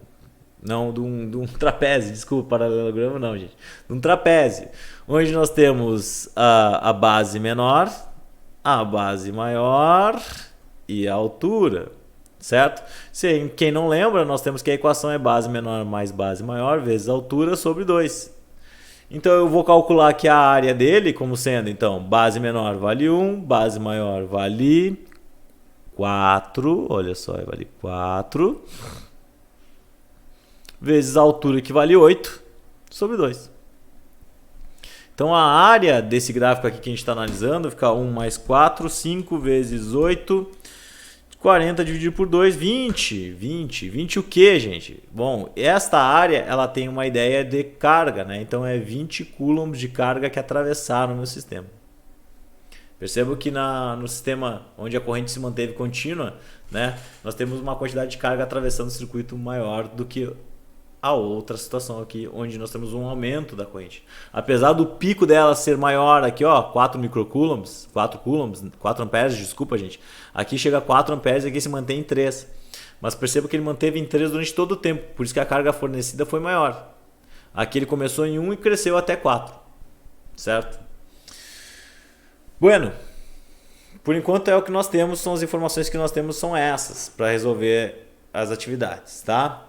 Não, de um trapézio, desculpa, paralelogramo não, gente. De um trapézio, onde nós temos a base menor, a base maior e a altura, certo? Quem não lembra, nós temos que a equação é base menor mais base maior vezes altura sobre 2. Então eu vou calcular aqui a área dele como sendo, então, base menor vale 1, base maior vale 4, olha só, vale 4, vezes a altura, que vale 8, sobre 2. Então a área desse gráfico aqui que a gente está analisando fica 1 mais 4, 5 vezes 8, 40 dividido por 2, 20. 20 o que, gente? Bom, esta área ela tem uma ideia de carga, né? Então é 20 coulombs de carga que atravessaram o meu sistema. Percebo que no sistema onde a corrente se manteve contínua, né, nós temos uma quantidade de carga atravessando o circuito maior do que a outra situação aqui, onde nós temos um aumento da corrente. Apesar do pico dela ser maior aqui, ó, 4 microcoulombs, 4 amperes, desculpa, gente. Aqui chega a 4 amperes e aqui se mantém em 3. Mas perceba que ele manteve em 3 durante todo o tempo, por isso que a carga fornecida foi maior. Aqui ele começou em 1 e cresceu até 4, certo? Bueno, por enquanto é o que nós temos, são as informações que nós temos, são essas, para resolver as atividades, tá?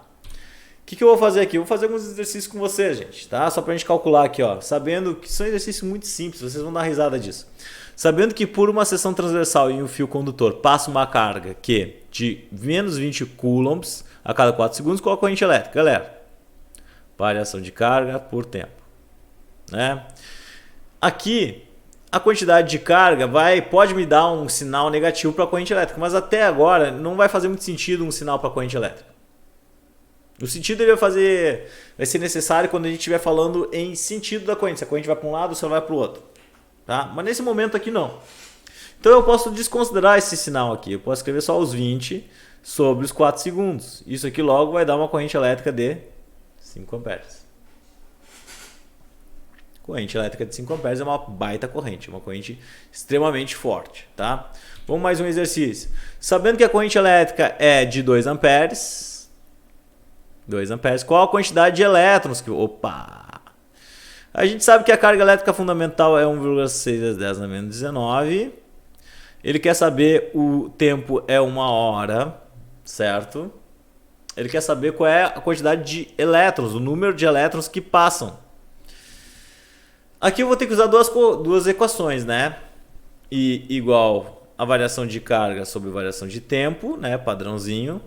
O que eu vou fazer aqui? Eu vou fazer alguns exercícios com vocês, gente, tá? Só para a gente calcular aqui, ó. Sabendo que são exercícios muito simples, vocês vão dar risada disso. Sabendo que por uma seção transversal em um fio condutor passa uma carga que de menos 20 coulombs a cada 4 segundos, qual a corrente elétrica? Galera, variação de carga por tempo, né? Aqui, a quantidade de carga pode me dar um sinal negativo para a corrente elétrica, mas até agora não vai fazer muito sentido um sinal para a corrente elétrica. O sentido ele vai ser necessário quando a gente estiver falando em sentido da corrente. Se a corrente vai para um lado, se ela vai para o outro. Tá? Mas nesse momento aqui não. Então eu posso desconsiderar esse sinal aqui. Eu posso escrever só os 20 sobre os 4 segundos. Isso aqui logo vai dar uma corrente elétrica de 5 amperes. Corrente elétrica de 5 amperes é uma baita corrente. Uma corrente extremamente forte. Tá? Vamos mais um exercício. Sabendo que a corrente elétrica é de 2 amperes... 2 amperes. Qual a quantidade de elétrons? Opa! A gente sabe que a carga elétrica fundamental é 1,6 vezes 10 na menos 19. Ele quer saber o tempo é 1 hora, certo? Ele quer saber qual é a quantidade de elétrons, o número de elétrons que passam. Aqui eu vou ter que usar duas equações, né? I igual a variação de carga sobre variação de tempo, né? Padrãozinho.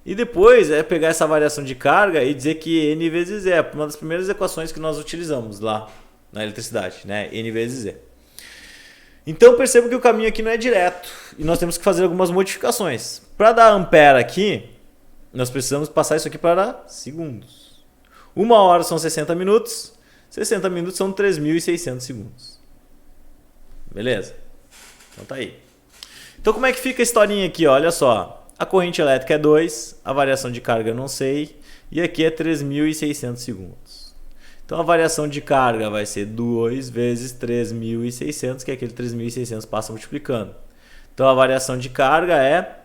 E depois é pegar essa variação de carga e dizer que N vezes Z. É uma das primeiras equações que nós utilizamos lá na eletricidade, né? N vezes Z. Então percebo que o caminho aqui não é direto e nós temos que fazer algumas modificações. Para dar ampere aqui, nós precisamos passar isso aqui para segundos. 1 hora são 60 minutos, 60 minutos são 3.600 segundos. Beleza? Então tá aí. Então como é que fica a historinha aqui? Olha só. A corrente elétrica é 2, a variação de carga eu não sei, e aqui é 3.600 segundos. Então a variação de carga vai ser 2 vezes 3.600, que é aquele 3.600 passa multiplicando. Então a variação de carga é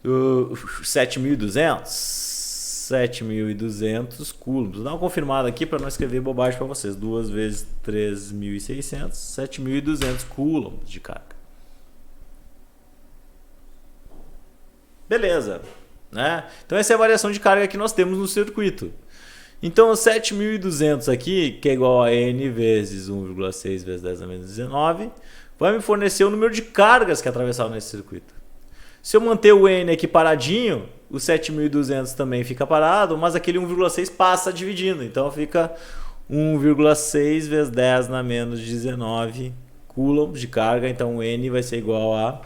7.200 coulombs. Vou dar uma confirmada aqui para não escrever bobagem para vocês. 2 vezes 3.600, 7.200 coulombs de carga. Beleza, né? Então essa é a variação de carga que nós temos no circuito. Então 7.200 aqui, que é igual a N vezes 1,6 vezes 10 a menos 19, vai me fornecer o número de cargas que atravessaram nesse circuito. Se eu manter o N aqui paradinho, o 7.200 também fica parado, mas aquele 1,6 passa dividindo. Então fica 1,6 vezes 10 na menos 19 coulombs de carga, então N vai ser igual a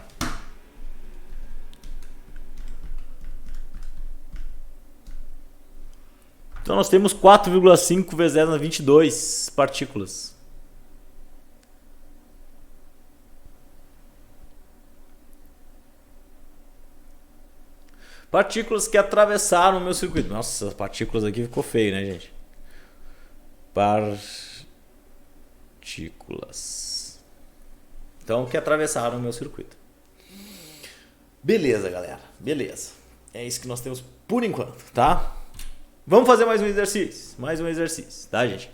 então nós temos 4,5 vezes 10 na 22 partículas. Partículas que atravessaram o meu circuito. Nossa, essas partículas aqui ficou feio, né, gente? Partículas. Então, que atravessaram o meu circuito. Beleza, galera. Beleza. É isso que nós temos por enquanto, tá? Vamos fazer mais um exercício. Mais um exercício, tá, gente?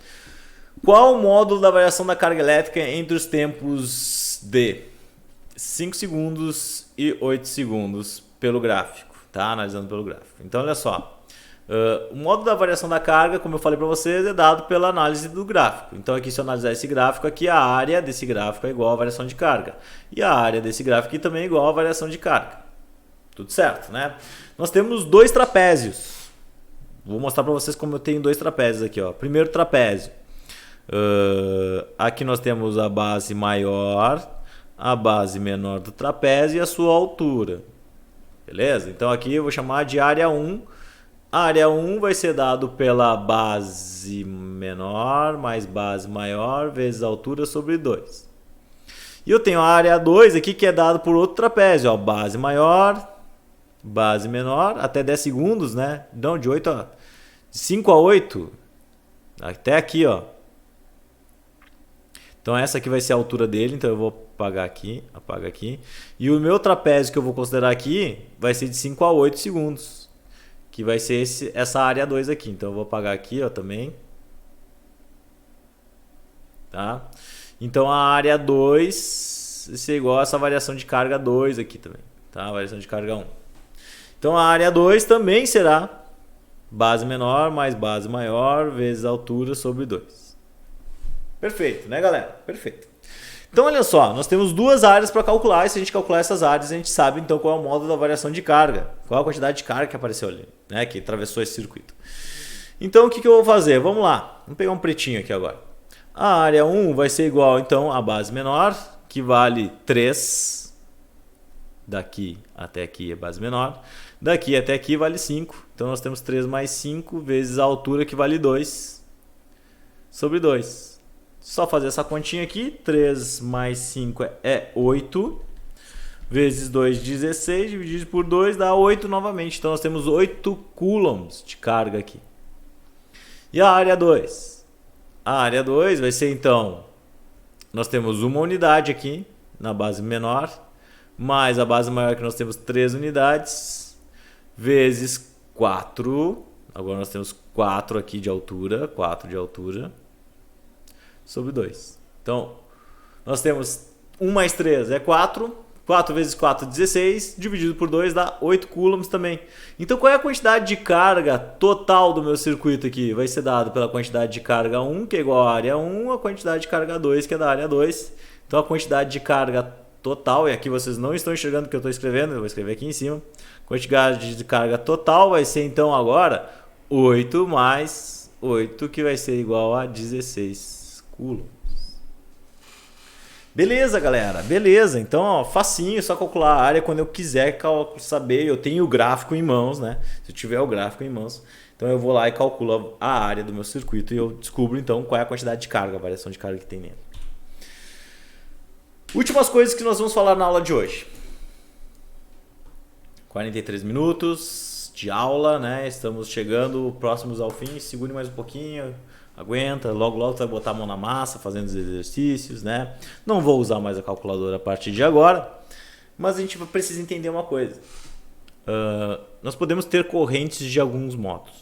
Qual o módulo da variação da carga elétrica entre os tempos de 5 segundos e 8 segundos pelo gráfico? Tá? Analisando pelo gráfico. Então, olha só. O módulo da variação da carga, como eu falei para vocês, é dado pela análise do gráfico. Então, aqui, se eu analisar esse gráfico aqui, a área desse gráfico é igual à variação de carga. E a área desse gráfico aqui também é igual à variação de carga. Tudo certo, né? Nós temos dois trapézios. Vou mostrar para vocês como eu tenho dois trapézios aqui. Ó. Primeiro trapézio. Aqui nós temos a base maior, a base menor do trapézio e a sua altura. Beleza? Então aqui eu vou chamar de área 1. A área 1 vai ser dado pela base menor mais base maior vezes a altura sobre 2. E eu tenho a área 2 aqui que é dado por outro trapézio. Ó, base maior, base menor, até 10 segundos, né? Não, de 8 a... de 5 a 8, até aqui, ó. Então essa aqui vai ser a altura dele, então eu vou apagar aqui, apaga aqui. E o meu trapézio que eu vou considerar aqui vai ser de 5 a 8 segundos. Que vai ser essa área 2 aqui. Então eu vou apagar aqui, ó, também. Tá? Então a área 2 vai ser igual a essa variação de carga 2 aqui também. Tá? A variação de carga 1. Então a área 2 também será base menor mais base maior vezes a altura sobre 2. Perfeito, né, galera? Perfeito. Então, olha só, nós temos duas áreas para calcular, e se a gente calcular essas áreas, a gente sabe então qual é o módulo da variação de carga, qual a quantidade de carga que apareceu ali, né, que atravessou esse circuito. Então, o que eu vou fazer? Vamos lá, vamos pegar um pretinho aqui agora. A área 1 vai ser igual, então, à base menor, que vale 3, daqui até aqui é base menor, daqui até aqui vale 5, então nós temos 3 mais 5 vezes a altura, que vale 2, sobre 2. Só fazer essa continha aqui, 3 mais 5 é 8, vezes 2, 16, dividido por 2 dá 8 novamente. Então nós temos 8 coulombs de carga aqui. E a área 2? A área 2 vai ser então, nós temos uma unidade aqui, na base menor, mais a base maior que nós temos 3 unidades, vezes 4, agora nós temos 4 aqui de altura, 4 de altura, sobre 2. Então, nós temos 1 mais 3 é 4. 4 vezes 4, 16. Dividido por 2 dá 8 coulombs também. Então, qual é a quantidade de carga total do meu circuito aqui? Vai ser dado pela quantidade de carga 1, que é igual à área 1, a quantidade de carga 2, que é da área 2. Então, a quantidade de carga total, e aqui vocês não estão enxergando o que eu estou escrevendo, eu vou escrever aqui em cima. Quantidade de carga total vai ser, então, agora 8 mais 8, que vai ser igual a 16 coulombs. Beleza, galera, beleza. Então, ó, facinho, só calcular a área quando eu quiser saber. Eu tenho o gráfico em mãos, né? Se eu tiver o gráfico em mãos, então eu vou lá e calculo a área do meu circuito e eu descubro então qual é a quantidade de carga, a variação de carga que tem nele. Últimas coisas que nós vamos falar na aula de hoje. 43 minutos de aula, né? Estamos chegando próximos ao fim. Segure mais um pouquinho. Aguenta, logo logo você vai botar a mão na massa fazendo os exercícios, né? Não vou usar mais a calculadora a partir de agora, mas a gente precisa entender uma coisa. Nós podemos ter correntes de alguns modos.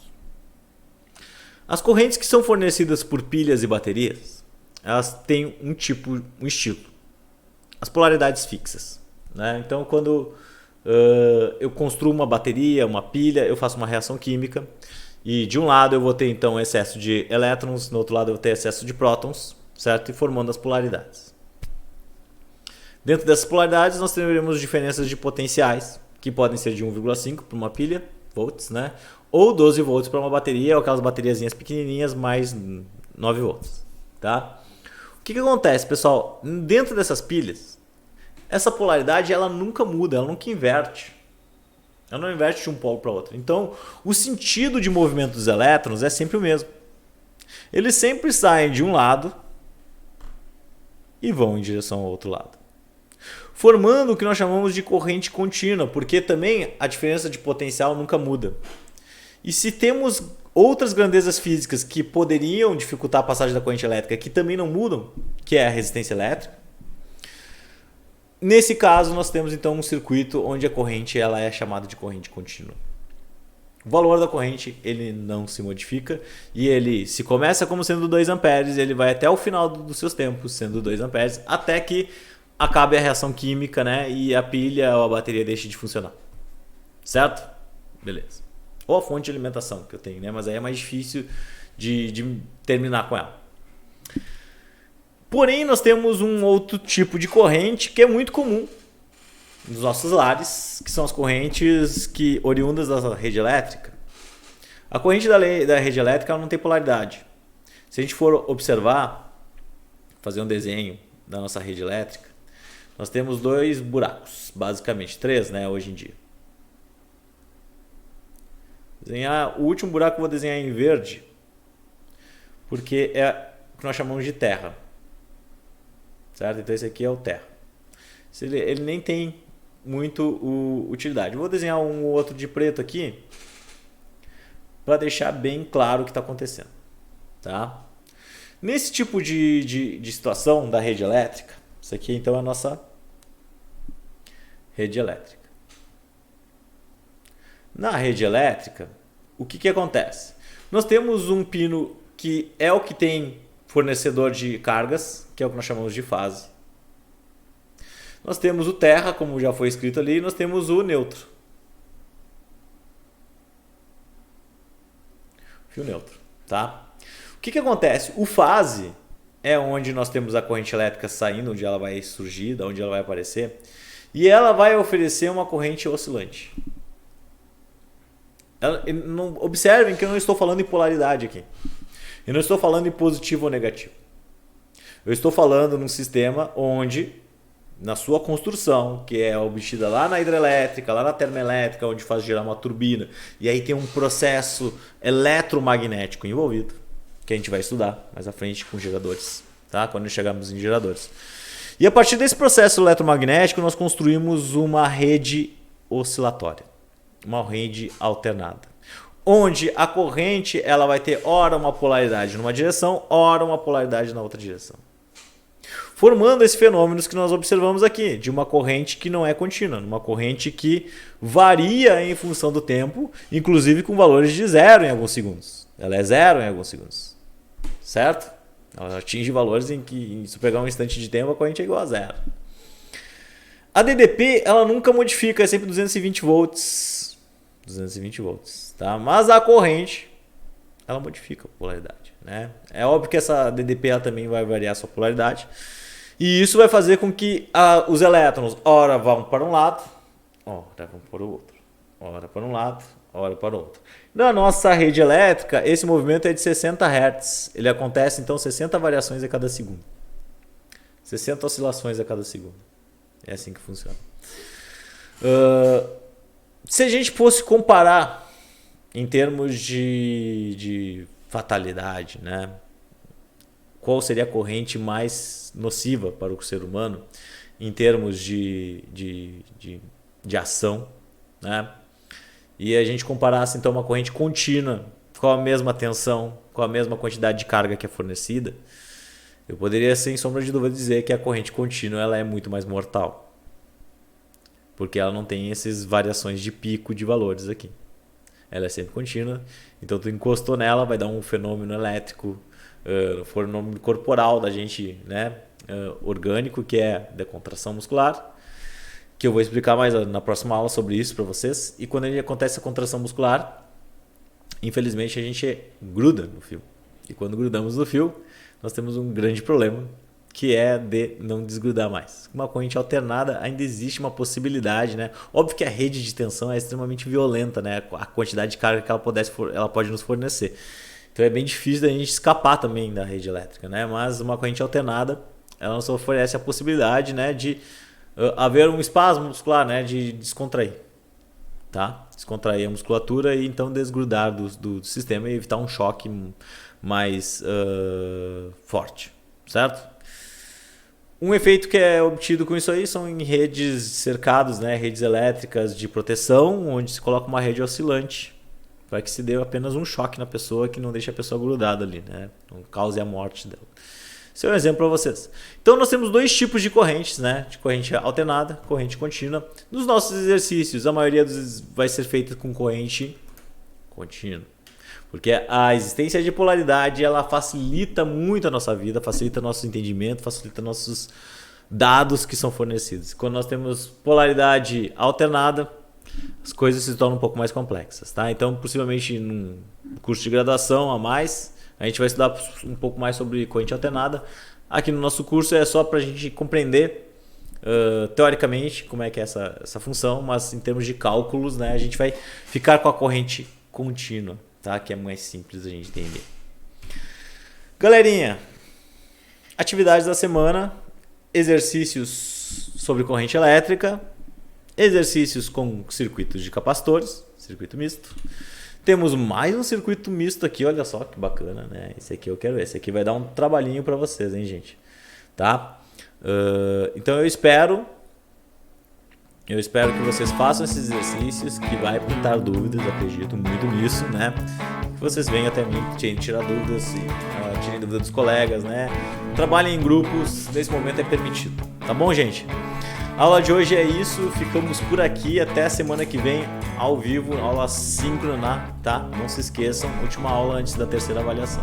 As correntes que são fornecidas por pilhas e baterias, elas têm um estilo. As polaridades fixas, né? Então, quando eu construo uma bateria, uma pilha, eu faço uma reação química. E de um lado eu vou ter então excesso de elétrons, no outro lado eu vou ter excesso de prótons, certo? E formando as polaridades. Dentro dessas polaridades nós teremos diferenças de potenciais, que podem ser de 1,5 para uma pilha, volts, né? Ou 12 volts para uma bateria, ou aquelas bateriazinhas pequenininhas mais 9 volts, tá? que acontece, pessoal? Dentro dessas pilhas, essa polaridade ela nunca muda, ela nunca inverte. Ela não inverte de um polo para outro. Então, o sentido de movimento dos elétrons é sempre o mesmo. Eles sempre saem de um lado e vão em direção ao outro lado, formando o que nós chamamos de corrente contínua, porque também a diferença de potencial nunca muda. E se temos outras grandezas físicas que poderiam dificultar a passagem da corrente elétrica, que também não mudam, que é a resistência elétrica, nesse caso nós temos então um circuito onde a corrente ela é chamada de corrente contínua. O valor da corrente ele não se modifica e ele se começa como sendo 2 amperes, ele vai até o final dos seus tempos sendo 2 amperes, até que acabe a reação química, né, e a pilha ou a bateria deixe de funcionar. Certo? Beleza. Ou a fonte de alimentação que eu tenho, né, mas aí é mais difícil de terminar com ela. Porém, nós temos um outro tipo de corrente que é muito comum nos nossos lares, que são as correntes oriundas da rede elétrica. A corrente da rede elétrica ela não tem polaridade. Se a gente for observar, fazer um desenho da nossa rede elétrica, nós temos 2 buracos, basicamente 3, né, hoje em dia. O último buraco eu vou desenhar em verde, porque é o que nós chamamos de terra. Certo? Então esse aqui é o terra. Ele nem tem muito utilidade. Eu vou desenhar um outro de preto aqui para deixar bem claro o que está acontecendo. Tá? Nesse tipo de situação da rede elétrica, isso aqui então é a nossa rede elétrica. Na rede elétrica, o que acontece? Nós temos um pino que é o que tem fornecedor de cargas, que é o que nós chamamos de fase. Nós temos o terra, como já foi escrito ali, e nós temos o neutro. Fio neutro, tá? O que acontece? O fase é onde nós temos a corrente elétrica saindo, onde ela vai surgir, onde ela vai aparecer, e ela vai oferecer uma corrente oscilante. Observem que eu não estou falando em polaridade aqui. Eu não estou falando em positivo ou negativo. Eu estou falando num sistema onde, na sua construção, que é obtida lá na hidrelétrica, lá na termoelétrica, onde faz girar uma turbina, e aí tem um processo eletromagnético envolvido, que a gente vai estudar mais à frente com geradores, tá? Quando chegarmos em geradores. E a partir desse processo eletromagnético, nós construímos uma rede oscilatória, uma rede alternada, onde a corrente ela vai ter ora uma polaridade numa direção, ora uma polaridade na outra direção, formando esses fenômenos que nós observamos aqui, de uma corrente que não é contínua, uma corrente que varia em função do tempo, inclusive com valores de 0 em alguns segundos. Ela é 0 em alguns segundos, certo? Ela atinge valores em que, se pegar um instante de tempo, a corrente é igual a 0. A DDP ela nunca modifica, é sempre 220 volts. 220 volts, tá? Mas a corrente ela modifica a polaridade, né? É óbvio que essa DDP ela também vai variar a sua polaridade. E isso vai fazer com que os elétrons ora vão para um lado, ora vão para o outro, ora para um lado, ora para o outro. Na nossa rede elétrica, esse movimento é de 60 Hz. Ele acontece então 60 variações a cada segundo. 60 oscilações a cada segundo. É assim que funciona. Se a gente fosse comparar em termos de fatalidade, né? Qual seria a corrente mais nociva para o ser humano em termos de ação, né? E a gente comparasse então uma corrente contínua com a mesma tensão, com a mesma quantidade de carga que é fornecida, eu poderia sem sombra de dúvida dizer que a corrente contínua ela é muito mais mortal, porque ela não tem essas variações de pico de valores aqui. Ela é sempre contínua, então tu encostou nela, vai dar um fenômeno elétrico, fenômeno corporal da gente, né, orgânico, que é da contração muscular, que eu vou explicar mais na próxima aula sobre isso para vocês. E quando acontece a contração muscular, infelizmente a gente gruda no fio. E quando grudamos no fio, nós temos um grande problema, que é de não desgrudar mais. Uma corrente alternada ainda existe uma possibilidade, né? Óbvio que a rede de tensão é extremamente violenta, né? A quantidade de carga que ela pode nos fornecer. Então é bem difícil da gente escapar também da rede elétrica, né? Mas uma corrente alternada, ela nos oferece a possibilidade, né, de haver um espasmo muscular, né, de descontrair, tá? Descontrair a musculatura e então desgrudar do sistema e evitar um choque mais forte, certo? Um efeito que é obtido com isso aí são em redes cercadas, né, redes elétricas de proteção, onde se coloca uma rede oscilante para que se dê apenas um choque na pessoa que não deixe a pessoa grudada ali, né? Não cause a morte dela. Esse é um exemplo para vocês. Então nós temos dois tipos de correntes, né? De corrente alternada, corrente contínua. Nos nossos exercícios, a maioria vai ser feita com corrente contínua. Porque a existência de polaridade, ela facilita muito a nossa vida, facilita nosso entendimento, facilita nossos dados que são fornecidos. Quando nós temos polaridade alternada, as coisas se tornam um pouco mais complexas, tá? Então, possivelmente, num curso de graduação a mais, a gente vai estudar um pouco mais sobre corrente alternada. Aqui no nosso curso é só para a gente compreender teoricamente como é que é essa função, mas em termos de cálculos, né, a gente vai ficar com a corrente contínua, tá? Que é mais simples a gente entender. Galerinha, atividades da semana, exercícios sobre corrente elétrica, exercícios com circuitos de capacitores, circuito misto. Temos mais um circuito misto aqui, olha só que bacana, né? Esse aqui eu quero ver, esse aqui vai dar um trabalhinho para vocês, hein, gente? Tá? Então eu espero que vocês façam esses exercícios, que vai pintar dúvidas, acredito muito nisso, né? Que vocês venham até mim, tirar dúvidas, tirem dúvidas dos colegas, né? Trabalhem em grupos, nesse momento é permitido, tá bom, gente? A aula de hoje é isso, ficamos por aqui, até a semana que vem, ao vivo, aula síncrona, tá? Não se esqueçam, última aula antes da terceira avaliação.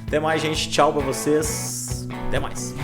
Até mais, gente, tchau pra vocês, até mais.